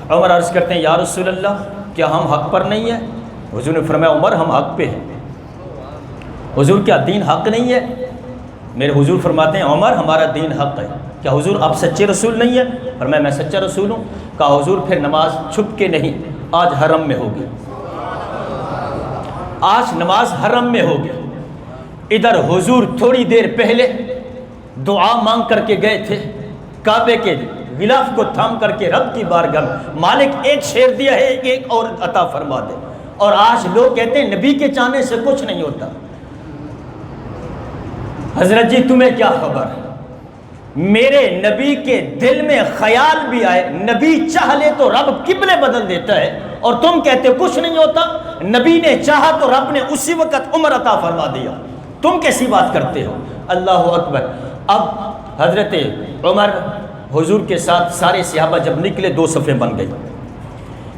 عمر عرض کرتے ہیں یا رسول اللہ کیا ہم حق پر نہیں ہیں؟ حضور نے فرمایا عمر ہم حق پہ ہیں۔ حضور کیا دین حق نہیں ہے؟ میرے حضور فرماتے ہیں عمر ہمارا دین حق ہے۔ کیا حضور آپ سچے رسول نہیں ہیں؟ فرمایا میں سچا رسول ہوں۔ کہا حضور پھر نماز چھپ کے نہیں، آج حرم میں ہوگی، آج نماز حرم میں ہوگی۔ ادھر حضور تھوڑی دیر پہلے دعا مانگ کر کے گئے تھے، کعبے کے غلاف کو تھام کر کے رب کی بارگاہ میں مالک ایک شیر دیا ہے ایک اور عطا فرما دے، اور آج لوگ کہتے ہیں نبی کے چاہنے سے کچھ نہیں ہوتا۔ حضرت جی تمہیں کیا خبر؟ میرے نبی کے دل میں خیال بھی آئے، نبی چاہ لے تو رب قبلے بدل دیتا ہے، اور تم کہتے ہو کچھ نہیں ہوتا۔ نبی نے چاہا تو رب نے اسی وقت عمر عطا فرما دیا، تم کیسی بات کرتے ہو؟ اللہ اکبر۔ اب حضرت عمر حضور کے ساتھ سارے صحابہ جب نکلے دو صفیں بن گئی،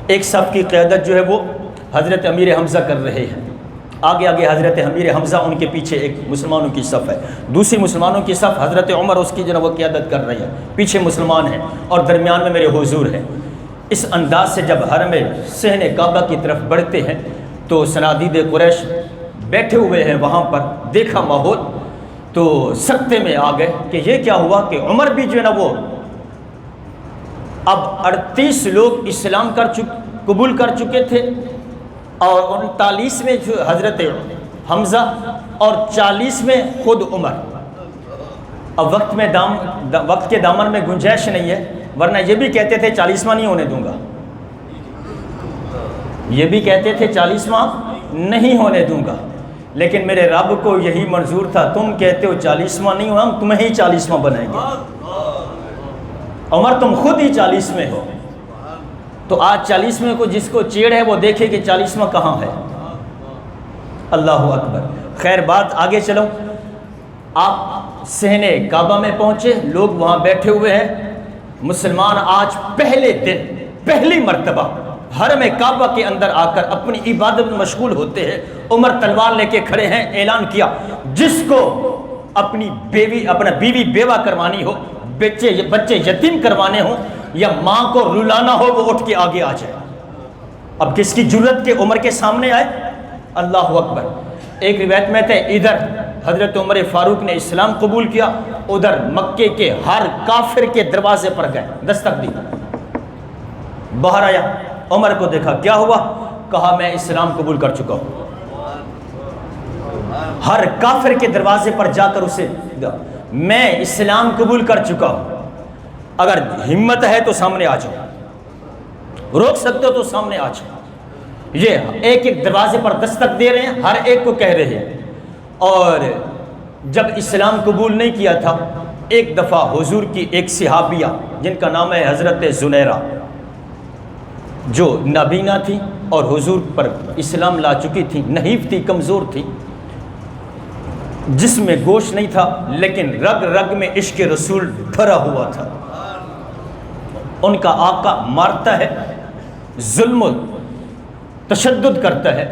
ایک صف کی قیادت جو ہے وہ حضرت امیر حمزہ کر رہے ہیں، آگے آگے حضرت امیر حمزہ، ان کے پیچھے ایک مسلمانوں کی صف ہے، دوسری مسلمانوں کی صف حضرت عمر اس کی جو ہے وہ قیادت کر رہی ہے، پیچھے مسلمان ہیں اور درمیان میں میرے حضور ہیں۔ اس انداز سے جب حرم صحن کعبہ کی طرف بڑھتے ہیں تو صنادید قریش بیٹھے ہوئے ہیں وہاں پر، دیکھا ماحول تو سکتے میں آ گئے کہ یہ کیا ہوا کہ عمر بھی جو ہے نا وہ اب 38 لوگ اسلام قبول کر چکے تھے، اور 39 میں جو حضرت حمزہ اور 40 میں خود عمر۔ اب وقت کے دامن میں گنجائش نہیں ہے، ورنہ یہ بھی کہتے تھے 40واں نہیں ہونے دوں گا، یہ بھی کہتے تھے 40واں نہیں ہونے دوں گا، لیکن میرے رب کو یہی منظور تھا، تم کہتے ہو 40واں نہیں ہو، ہم تمہیں ہی 40واں بنائیں گے۔ عمر تم خود ہی 40 میں ہو، تو آج 40 میں کو جس کو چیڑ ہے وہ دیکھے کہ 40واں کہاں ہے۔ اللہ اکبر۔ خیر بات آگے چلو، آپ صحن کعبہ میں پہنچے، لوگ وہاں بیٹھے ہوئے ہیں، مسلمان آج پہلے دن پہلی مرتبہ حرم کعبہ کے اندر آ کر اپنی عبادت میں مشغول ہوتے ہیں۔ عمر تلوار لے کے کھڑے ہیں، اعلان کیا جس کو اپنا بیوی بیوہ کروانی ہو، بچے یتیم کروانے ہوں، یا ماں کو رلانا ہو، وہ اٹھ کے آگے آ جائے۔ اب کس کی جرت کے عمر کے سامنے آئے؟ اللہ اکبر۔ ایک روایت میں تھے ادھر حضرت عمر فاروق نے اسلام قبول کیا، ادھر مکے کے ہر کافر کے دروازے پر گئے، دستک دی، باہر آیا، عمر کو دیکھا، کیا ہوا؟ کہا میں اسلام قبول کر چکا ہوں۔ ہر کافر کے دروازے پر جا کر اسے میں اسلام قبول کر چکا ہوں، اگر ہمت ہے تو سامنے آ جاؤ، روک سکتے ہو تو سامنے آ جاؤ۔ یہ ایک ایک دروازے پر دستک دے رہے ہیں، ہر ایک کو کہہ رہے ہیں۔ اور جب اسلام قبول نہیں کیا تھا، ایک دفعہ حضور کی ایک صحابیہ جن کا نام ہے حضرت زنیرہ، جو نابینا تھی اور حضور پر اسلام لا چکی تھی، نحیف تھی، کمزور تھی، جس میں گوشت نہیں تھا لیکن رگ رگ میں عشق رسول بھرا ہوا تھا۔ ان کا آقا مارتا ہے، ظلم و تشدد کرتا ہے،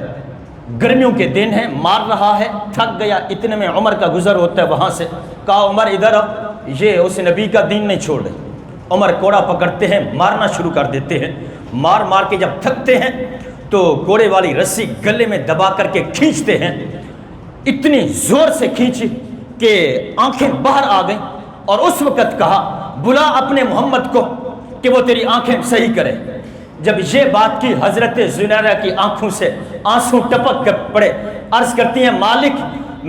گرمیوں کے دن ہیں، مار رہا ہے، تھک گیا، اتنے میں عمر کا گزر ہوتا ہے وہاں سے، کہا عمر ادھر آؤ، یہ اس نبی کا دین نہیں چھوڑ رہے۔ عمر کوڑا پکڑتے ہیں، مارنا شروع کر دیتے ہیں، مار کے جب تھکتے ہیں تو گھوڑے والی رسی گلے میں دبا کر کے کھینچتے ہیں، اتنی زور سے کھینچی کہ آنکھیں باہر آ گئیں، اور اس وقت کہا بلا اپنے محمد کو کہ وہ تیری آنکھیں صحیح کرے۔ جب یہ بات کی حضرت زنیرہ کی آنکھوں سے آنسو ٹپک کر پڑے، عرض کرتی ہیں مالک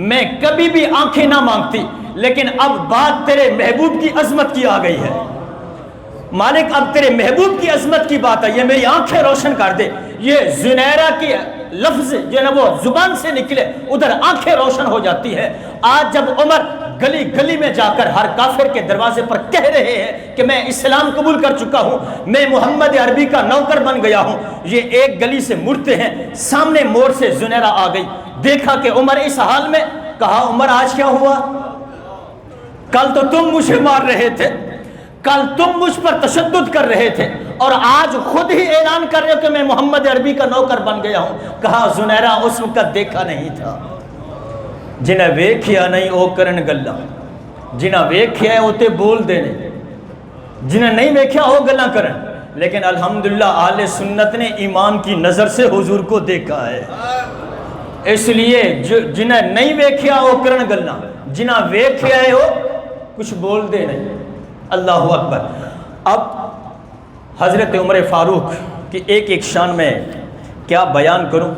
میں کبھی بھی آنکھیں نہ مانگتی، لیکن اب بات تیرے محبوب کی عظمت کی آ گئی ہے، مالک اب تیرے محبوب کی عظمت کی بات ہے، یہ میری آنکھیں روشن کر دے۔ یہ زنیرہ کی لفظ جو ہے نا وہ زبان سے نکلے، ادھر آنکھیں روشن ہو جاتی ہے۔ آج جب عمر گلی گلی میں جا کر ہر کافر کے دروازے پر کہہ رہے ہیں کہ میں اسلام قبول کر چکا ہوں، میں محمد عربی کا نوکر بن گیا ہوں، یہ ایک گلی سے مڑتے ہیں، سامنے موڑ سے زنیرہ آ گئی، دیکھا کہ عمر اس حال میں، کہا عمر آج کیا ہوا؟ کل تو تم مجھے مار رہے تھے، کل تم مجھ پر تشدد کر رہے تھے، اور آج خود ہی اعلان کر رہے ہو کہ میں محمد عربی کا نوکر بن گیا ہوں۔ کہا زنیرہ اس وقت دیکھا نہیں تھا، جنہیں ویکھیا نہیں او کرن گلا، جنہیں ویکھیا ہے وہ تے بول دینے، جنہیں نہیں ویکھیا وہ گلا کرن۔ لیکن الحمدللہ اہل سنت نے ایمان کی نظر سے حضور کو دیکھا ہے، اس لیے جنہیں نہیں ویکھیا وہ کرن گلنا، جنہیں ویکھیا ہے وہ کچھ بول دے نہیں۔ اللہ اکبر۔ اب حضرت عمر فاروق کی ایک ایک شان میں کیا بیان کروں،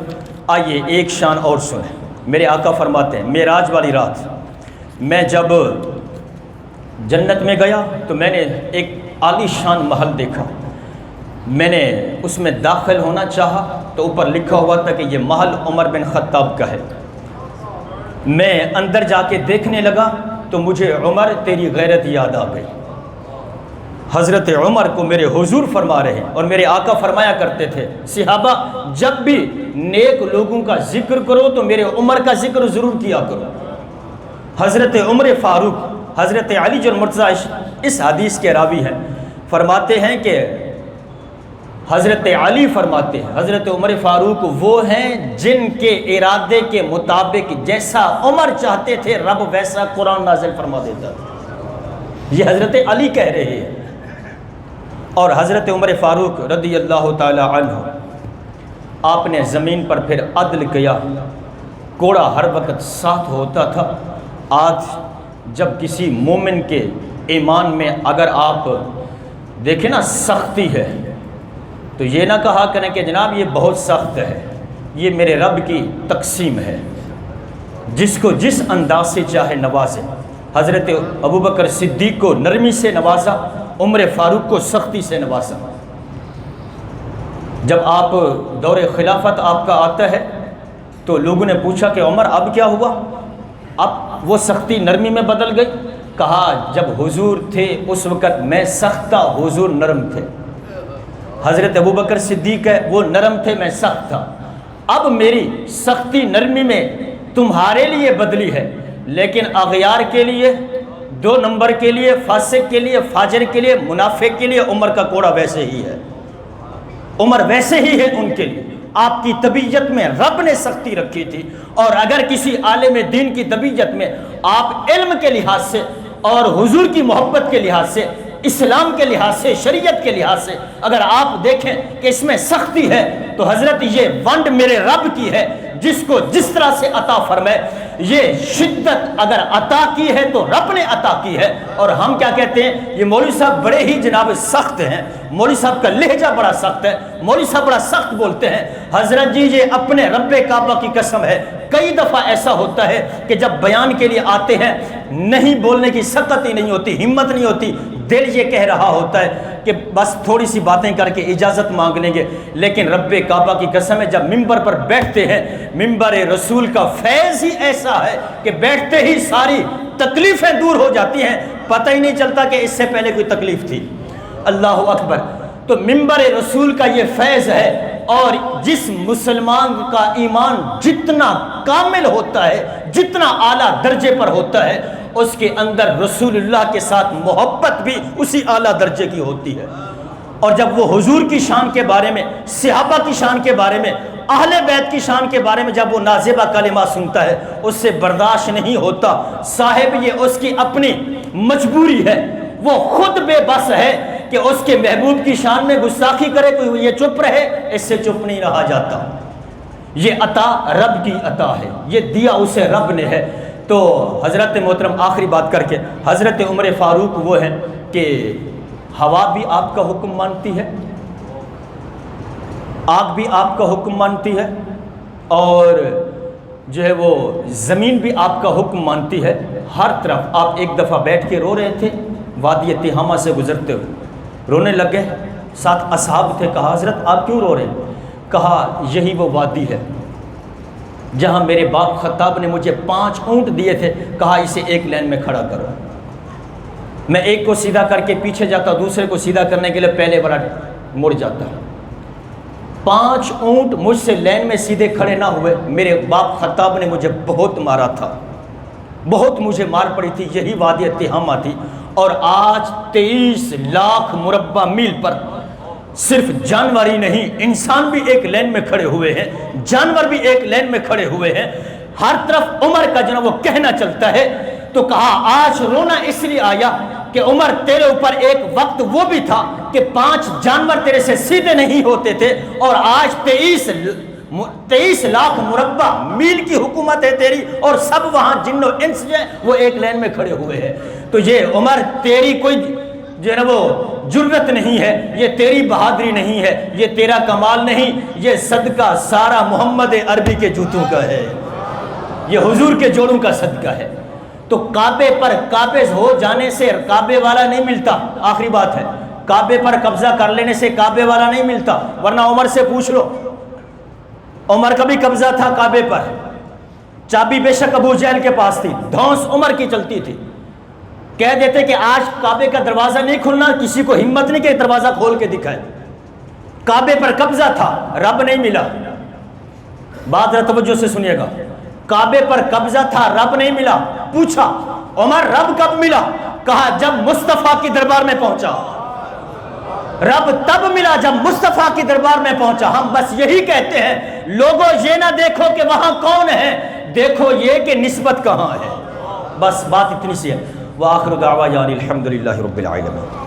آئیے ایک شان اور سنیں۔ میرے آقا فرماتے ہیں معراج والی رات میں جب جنت میں گیا تو میں نے ایک عالی شان محل دیکھا، میں نے اس میں داخل ہونا چاہا تو اوپر لکھا ہوا تھا کہ یہ محل عمر بن خطاب کا ہے۔ میں اندر جا کے دیکھنے لگا تو مجھے عمر تیری غیرت یاد آ گئی۔ حضرت عمر کو میرے حضور فرما رہے ہیں، اور میرے آقا فرمایا کرتے تھے صحابہ جب بھی نیک لوگوں کا ذکر کرو تو میرے عمر کا ذکر ضرور کیا کرو۔ حضرت عمر فاروق حضرت علی جو مرتضی اس حدیث کے راوی ہیں، فرماتے ہیں کہ حضرت علی فرماتے ہیں حضرت عمر فاروق وہ ہیں جن کے ارادے کے مطابق جیسا عمر چاہتے تھے رب ویسا قرآن نازل فرما دیتا تھا۔ یہ حضرت علی کہہ رہے ہیں۔ اور حضرت عمر فاروق رضی اللہ تعالی عنہ آپ نے زمین پر پھر عدل کیا، کوڑا ہر وقت ساتھ ہوتا تھا۔ آج جب کسی مومن کے ایمان میں اگر آپ دیکھیں نا سختی ہے تو یہ نہ کہا کریں کہ جناب یہ بہت سخت ہے، یہ میرے رب کی تقسیم ہے، جس کو جس انداز سے چاہے نوازے۔ حضرت ابوبکر صدیق کو نرمی سے نوازا، عمر فاروق کو سختی سے نوازا۔ جب آپ دور خلافت آپ کا آتا ہے تو لوگوں نے پوچھا کہ عمر اب کیا ہوا، اب وہ سختی نرمی میں بدل گئی؟ کہا جب حضور تھے اس وقت میں سخت تھا، حضور نرم تھے۔ حضرت ابوبکر صدیق ہے وہ نرم تھے، میں سخت تھا۔ اب میری سختی نرمی میں تمہارے لیے بدلی ہے، لیکن اغیار کے لیے، دو نمبر کے لیے، فاسق کے لیے، فاجر کے لیے، منافق کے لیے عمر کا کوڑا ویسے ہی ہے، عمر ویسے ہی ہے ان کے لیے۔ آپ کی طبیعت میں رب نے سختی رکھی تھی، اور اگر کسی عالم دین کی طبیعت میں آپ علم کے لحاظ سے اور حضور کی محبت کے لحاظ سے، اسلام کے لحاظ سے، شریعت کے لحاظ سے اگر آپ دیکھیں کہ اس میں سختی ہے تو حضرت یہ ونڈ میرے رب کی ہے، جس کو جس طرح سے عطا فرمائے۔ یہ شدت اگر عطا کی ہے تو رب نے عطا کی ہے۔ اور ہم کیا کہتے ہیں، یہ مولوی صاحب بڑے ہی جناب سخت ہیں، مولوی صاحب کا لہجہ بڑا سخت ہے، مولوی صاحب بڑا سخت بولتے ہیں۔ حضرت جی یہ اپنے رب کعبہ کی قسم ہے، کئی دفعہ ایسا ہوتا ہے کہ جب بیان کے لیے آتے ہیں نہیں بولنے کی سخت ہی نہیں ہوتی، ہمت نہیں ہوتی، دل یہ کہہ رہا ہوتا ہے کہ بس تھوڑی سی باتیں کر کے اجازت مانگ لیں گے، لیکن رب کعبہ کی قسم ہے جب ممبر پر بیٹھتے ہیں، ممبر رسول کا فیض ہی ایسا ہے کہ بیٹھتے ہی ساری تکلیفیں دور ہو جاتی ہیں، پتہ ہی نہیں چلتا کہ اس سے پہلے کوئی تکلیف تھی۔ اللہ اکبر۔ تو ممبر رسول کا یہ فیض ہے، اور جس مسلمان کا ایمان جتنا کامل ہوتا ہے، جتنا اعلیٰ درجے پر ہوتا ہے، اس کے اندر رسول اللہ کے ساتھ محبت بھی اسی اعلیٰ درجے کی ہوتی ہے۔ اور جب وہ حضور کی شان کے بارے میں، صحابہ کی شان کے بارے میں، اہل بیت کی شان کے بارے میں جب وہ نازبہ کلمات سنتا ہے اس سے برداشت نہیں ہوتا۔ صاحب یہ اس کی اپنی مجبوری ہے، وہ خود بے بس ہے کہ اس کے محبوب کی شان میں گستاخی کرے تو یہ چپ رہے، اس سے چپ نہیں رہا جاتا۔ یہ عطا رب کی عطا ہے، یہ دیا اسے رب نے ہے۔ تو حضرت محترم آخری بات کر کے، حضرت عمر فاروق وہ ہیں کہ ہوا بھی آپ کا حکم مانتی ہے، آگ بھی آپ کا حکم مانتی ہے، اور جو ہے وہ زمین بھی آپ کا حکم مانتی ہے۔ ہر طرف آپ ایک دفعہ بیٹھ کے رو رہے تھے، وادی تہامہ سے گزرتے ہوئے رونے لگے، ساتھ اصحاب تھے، کہا حضرت آپ کیوں رو رہے ہیں؟ کہا یہی وہ وادی ہے جہاں میرے باپ خطاب نے مجھے 5 اونٹ دیے تھے، کہا اسے ایک لین میں کھڑا کرو۔ میں ایک کو سیدھا کر کے پیچھے جاتا، دوسرے کو سیدھا کرنے کے لیے پہلے بڑا مڑ جاتا۔ 5 اونٹ مجھ سے لین میں سیدھے کھڑے نہ ہوئے۔ میرے باپ خطاب نے مجھے بہت مارا تھا، بہت مجھے مار پڑی تھی، یہی وادی تہامہ تھی۔ اور آج 23 لاکھ مربع میل پر صرف جانور ہی نہیں، انسان بھی ایک لین میں کھڑے ہوئے ہیں، جانور بھی ایک لین میں کھڑے ہوئے ہیں، ہر طرف عمر کا جو وہ کہنا چلتا ہے۔ تو کہا آج رونا اس لیے آیا کہ کہ عمر تیرے اوپر ایک وقت وہ بھی تھا کہ 5 جانور تیرے سے سیدھے نہیں ہوتے تھے، اور آج 23 لاکھ مربع میل کی حکومت ہے تیری، اور سب وہاں جن و انس جو ہیں وہ ایک لائن میں کھڑے ہوئے ہیں۔ تو یہ عمر تیری کوئی جو ہے نا وہ جرت نہیں ہے، یہ تیری بہادری نہیں ہے، یہ تیرا کمال نہیں، یہ صدقہ سارا محمد عربی کے جوتوں کا ہے، یہ حضور کے جوڑوں کا صدقہ ہے۔ تو کعبے پر قابض ہو جانے سے کعبے والا نہیں ملتا، آخری بات ہے، کعبے پر قبضہ کر لینے سے کعبے والا نہیں ملتا، ورنہ عمر سے پوچھ لو، عمر کا بھی قبضہ تھا کعبے پر، چابی بے شک ابو جہل کے پاس تھی، دھونس عمر کی چلتی تھی، کہہ دیتے کہ آج کعبے کا دروازہ نہیں کھلنا، کسی کو ہمت نہیں کہ دروازہ کھول کے دکھائے، کعبے پر قبضہ تھا، رب نہیں ملا۔ بات ذرا توجہ سے سنیے گا، کعبے پر قبضہ تھا، رب نہیں ملا۔ پوچھا عمر رب کب ملا؟ کہا جب مصطفیٰ کی دربار میں پہنچا، رب تب ملا جب مصطفیٰ کی دربار میں پہنچا۔ ہم بس یہی کہتے ہیں لوگوں یہ نہ دیکھو کہ وہاں کون ہے، دیکھو یہ کہ نسبت کہاں ہے، بس بات اتنی سی ہے۔ وآخر دعوانا الحمدللہ رب العالمین۔